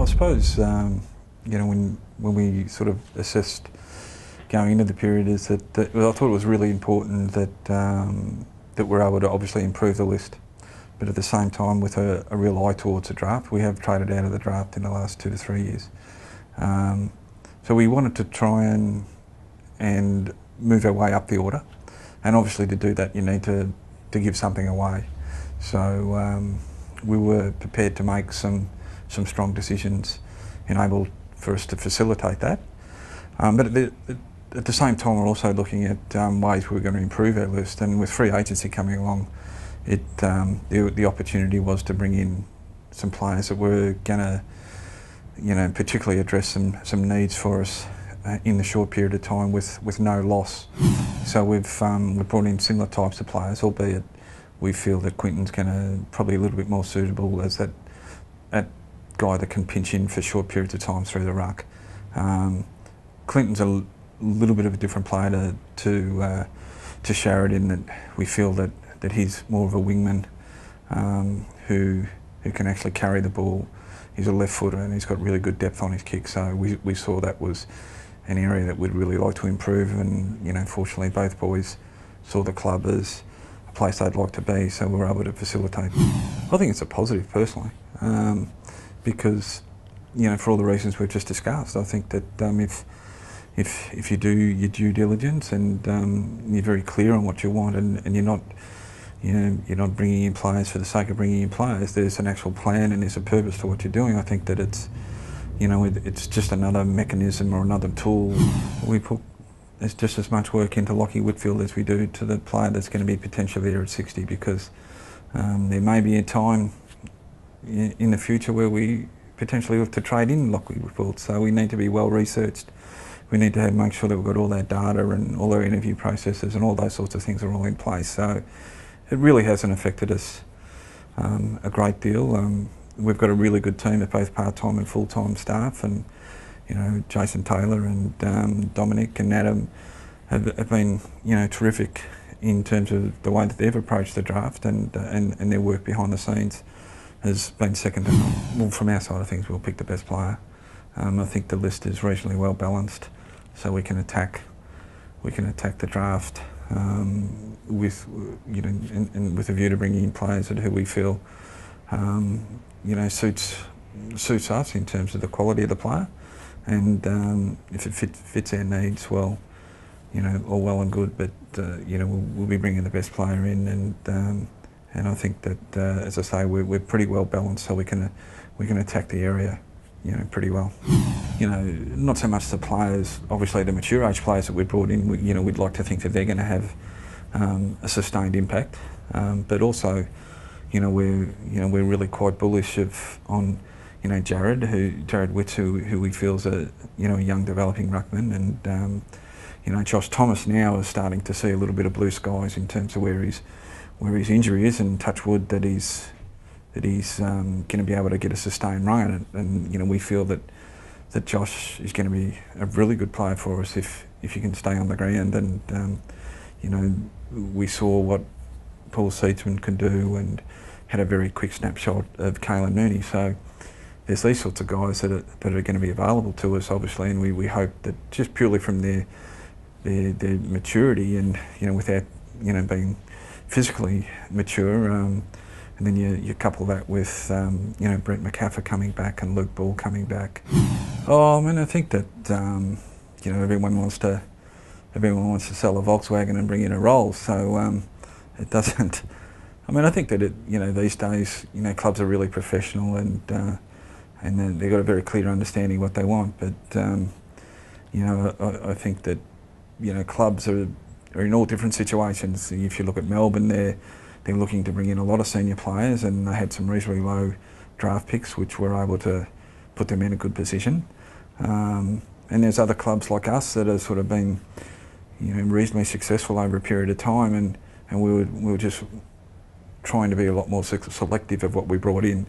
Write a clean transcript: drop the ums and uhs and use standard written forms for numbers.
I suppose when we sort of assessed going into the period is that I thought it was really important that that we're able to obviously improve the list, but at the same time with a real eye towards the draft. We have traded out of the draft in the last 2 to 3 years, so we wanted to try and move our way up the order, and obviously to do that you need to give something away. So we were prepared to make some strong decisions enabled for us to facilitate that. But at the same time, we're also looking at ways we're going to improve our list. And with free agency coming along, the opportunity was to bring in some players that were going to, particularly address some needs for us in the short period of time with no loss. So we've brought in similar types of players, albeit we feel that Quinton's going to probably a little bit more suitable as that guy that can pinch in for short periods of time through the ruck. Clinton's a little bit of a different player to Sharrod in that we feel that he's more of a wingman who can actually carry the ball. He's a left footer and he's got really good depth on his kick, so we saw that was an area that we'd really like to improve, and fortunately both boys saw the club as a place they'd like to be, so we were able to facilitate. I think it's a positive personally, because for all the reasons we've just discussed. I think that if you do your due diligence and you're very clear on what you want, and you're not bringing in players for the sake of bringing in players, there's an actual plan and there's a purpose to what you're doing. I think that it's just another mechanism or another tool. We put just as much work into Lachie Whitfield as we do to the player that's going to be potentially there at 60, because there may be a time in the future where we potentially have to trade in Lachie Whitfield, so we need to be well researched. We need to make sure that we've got all that data and all our interview processes and all those sorts of things are all in place. So it really hasn't affected us a great deal. We've got a really good team of both part-time and full-time staff, and Jason Taylor and Dominic and Adam have been terrific in terms of the way that they've approached the draft, and their work behind the scenes has been second to none. Well, from our side of things, we'll pick the best player. I think the list is reasonably well balanced, so we can attack the draft with and with a view to bringing in players who we feel suits us in terms of the quality of the player, and if it fits our needs, well, all well and good. But we'll be bringing the best player in, and I think that as I say, we're pretty well balanced, so we can attack the area pretty well. Not so much the players, obviously the mature age players that we brought in, we'd like to think that they're going to have a sustained impact, but also we're really quite bullish on Jared Witts, who we feel is a young developing ruckman, and Josh Thomas now is starting to see a little bit of blue skies in terms of where his injury is, and touch wood that he's going to be able to get a sustained run, and we feel that Josh is going to be a really good player for us if he can stay on the ground. And we saw what Paul Seedsman can do, and had a very quick snapshot of Caelan Mooney. So there's these sorts of guys that are going to be available to us, obviously, and we hope that just purely from their maturity, and without being physically mature, and then you couple that with Brett McCaffer coming back and Luke Ball coming back. I think that everyone wants to sell a Volkswagen and bring in a Rolls, so it doesn't. I think that these days clubs are really professional, and they've got a very clear understanding what they want. But I think that clubs are in all different situations. If you look at Melbourne, they're looking to bring in a lot of senior players, and they had some reasonably low draft picks, which were able to put them in a good position. And there's other clubs like us that have sort of been reasonably successful over a period of time, and we were just trying to be a lot more selective of what we brought in.